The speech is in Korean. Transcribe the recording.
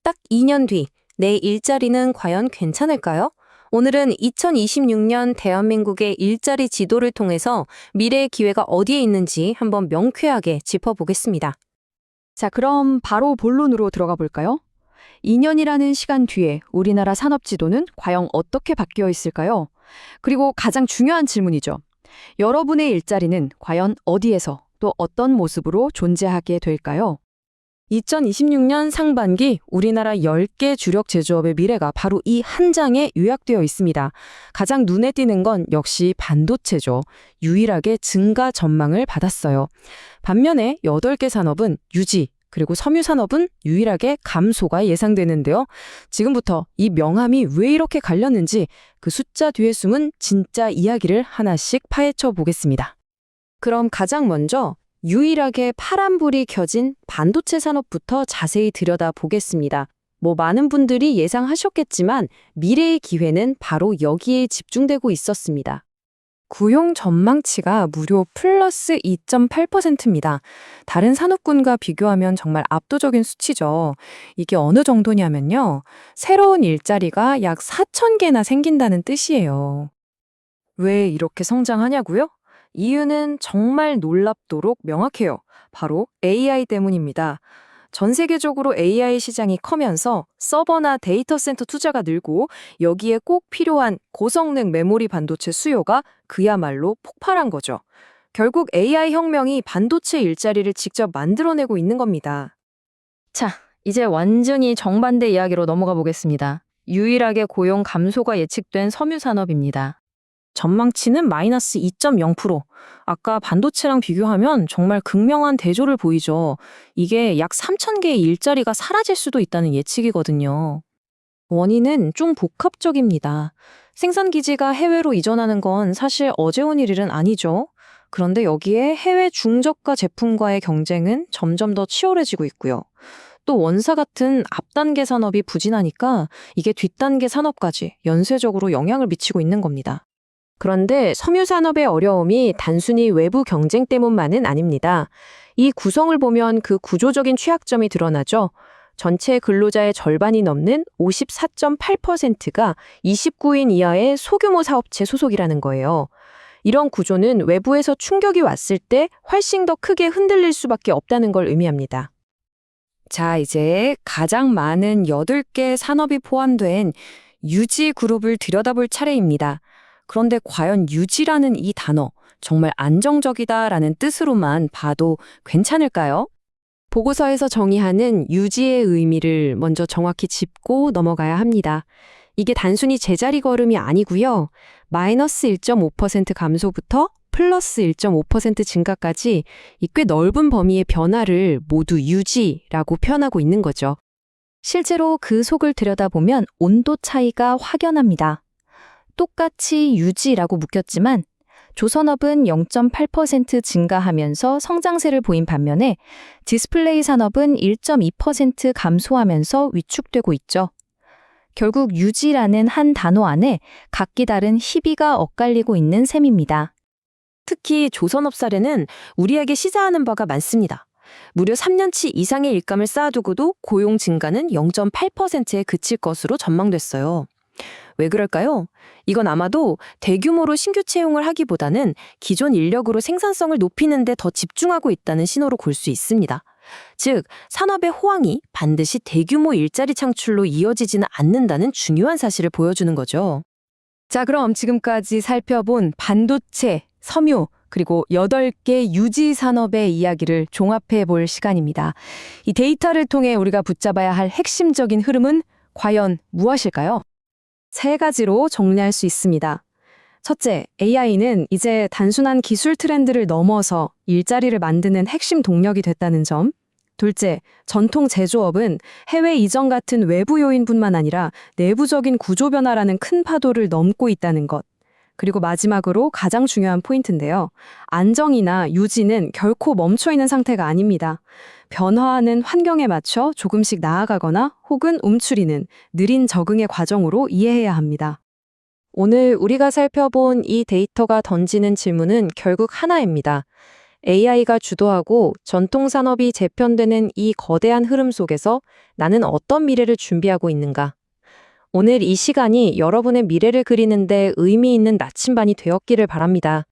딱 2년 뒤, 내 일자리는 과연 괜찮을까요? 오늘은 2026년 대한민국의 일자리 지도를 통해서 미래의 기회가 어디에 있는지 한번 명쾌하게 짚어보겠습니다. 자, 그럼 바로 본론으로 들어가 볼까요? 2년이라는 시간 뒤에 우리나라 산업 지도는 과연 어떻게 바뀌어 있을까요? 그리고 가장 중요한 질문이죠. 여러분의 일자리는 과연 어디에서 또 어떤 모습으로 존재하게 될까요? 2026년 상반기 우리나라 10개 주력 제조업의 미래가 바로 이 한 장에 요약되어 있습니다. 가장 눈에 띄는 건 역시 반도체죠. 유일하게 증가 전망을 받았어요. 반면에 8개 산업은 유지, 그리고 섬유 산업은 유일하게 감소가 예상되는데요. 지금부터 이 명암이 왜 이렇게 갈렸는지 그 숫자 뒤에 숨은 진짜 이야기를 하나씩 파헤쳐 보겠습니다. 그럼 가장 먼저 유일하게 파란불이 켜진 반도체 산업부터 자세히 들여다보겠습니다. 많은 분들이 예상하셨겠지만 미래의 기회는 바로 여기에 집중되고 있었습니다. 고용 전망치가 무려 플러스 2.8%입니다. 다른 산업군과 비교하면 정말 압도적인 수치죠. 이게 어느 정도냐면요. 새로운 일자리가 약 4,000개나 생긴다는 뜻이에요. 왜 이렇게 성장하냐고요? 이유는 정말 놀랍도록 명확해요. 바로 AI 때문입니다. 전 세계적으로 AI 시장이 커면서 서버나 데이터 센터 투자가 늘고 여기에 꼭 필요한 고성능 메모리 반도체 수요가 그야말로 폭발한 거죠. 결국 AI 혁명이 반도체 일자리를 직접 만들어내고 있는 겁니다. 자, 이제 완전히 정반대 이야기로 넘어가 보겠습니다. 유일하게 고용 감소가 예측된 섬유 산업입니다. 전망치는 마이너스 2.0%. 아까 반도체랑 비교하면 정말 극명한 대조를 보이죠. 이게 약 3,000개의 일자리가 사라질 수도 있다는 예측이거든요. 원인은 좀 복합적입니다. 생산 기지가 해외로 이전하는 건 사실 어제 온 일은 아니죠. 그런데 여기에 해외 중저가 제품과의 경쟁은 점점 더 치열해지고 있고요. 또 원사 같은 앞단계 산업이 부진하니까 이게 뒷단계 산업까지 연쇄적으로 영향을 미치고 있는 겁니다. 그런데 섬유 산업의 어려움이 단순히 외부 경쟁 때문만은 아닙니다. 이 구성을 보면 그 구조적인 취약점이 드러나죠. 전체 근로자의 절반이 넘는 54.8%가 29인 이하의 소규모 사업체 소속이라는 거예요. 이런 구조는 외부에서 충격이 왔을 때 훨씬 더 크게 흔들릴 수밖에 없다는 걸 의미합니다. 자, 이제 가장 많은 8개 산업이 포함된 유지 그룹을 들여다볼 차례입니다. 그런데 과연 유지라는 이 단어, 정말 안정적이다라는 뜻으로만 봐도 괜찮을까요? 보고서에서 정의하는 유지의 의미를 먼저 정확히 짚고 넘어가야 합니다. 이게 단순히 제자리 걸음이 아니고요. 마이너스 1.5% 감소부터 플러스 1.5% 증가까지 이 꽤 넓은 범위의 변화를 모두 유지라고 표현하고 있는 거죠. 실제로 그 속을 들여다보면 온도 차이가 확연합니다. 똑같이 유지라고 묶였지만 조선업은 0.8% 증가하면서 성장세를 보인 반면에 디스플레이 산업은 1.2% 감소하면서 위축되고 있죠. 결국 유지라는 한 단어 안에 각기 다른 희비가 엇갈리고 있는 셈입니다. 특히 조선업 사례는 우리에게 시사하는 바가 많습니다. 무려 3년치 이상의 일감을 쌓아두고도 고용 증가는 0.8%에 그칠 것으로 전망됐어요. 왜 그럴까요? 이건 아마도 대규모로 신규 채용을 하기보다는 기존 인력으로 생산성을 높이는 데 더 집중하고 있다는 신호로 볼 수 있습니다. 즉, 산업의 호황이 반드시 대규모 일자리 창출로 이어지지는 않는다는 중요한 사실을 보여주는 거죠. 자, 그럼 지금까지 살펴본 반도체, 섬유, 그리고 8개 유지 산업의 이야기를 종합해 볼 시간입니다. 이 데이터를 통해 우리가 붙잡아야 할 핵심적인 흐름은 과연 무엇일까요? 3가지로 정리할 수 있습니다. 첫째, AI는 이제 단순한 기술 트렌드를 넘어서 일자리를 만드는 핵심 동력이 됐다는 점. 둘째, 전통 제조업은 해외 이전 같은 외부 요인뿐만 아니라 내부적인 구조 변화라는 큰 파도를 넘고 있다는 것. 그리고 마지막으로 가장 중요한 포인트인데요. 안정이나 유지는 결코 멈춰있는 상태가 아닙니다. 변화하는 환경에 맞춰 조금씩 나아가거나 혹은 움츠리는 느린 적응의 과정으로 이해해야 합니다. 오늘 우리가 살펴본 이 데이터가 던지는 질문은 결국 하나입니다. AI가 주도하고 전통 산업이 재편되는 이 거대한 흐름 속에서 나는 어떤 미래를 준비하고 있는가? 오늘 이 시간이 여러분의 미래를 그리는데 의미 있는 나침반이 되었기를 바랍니다.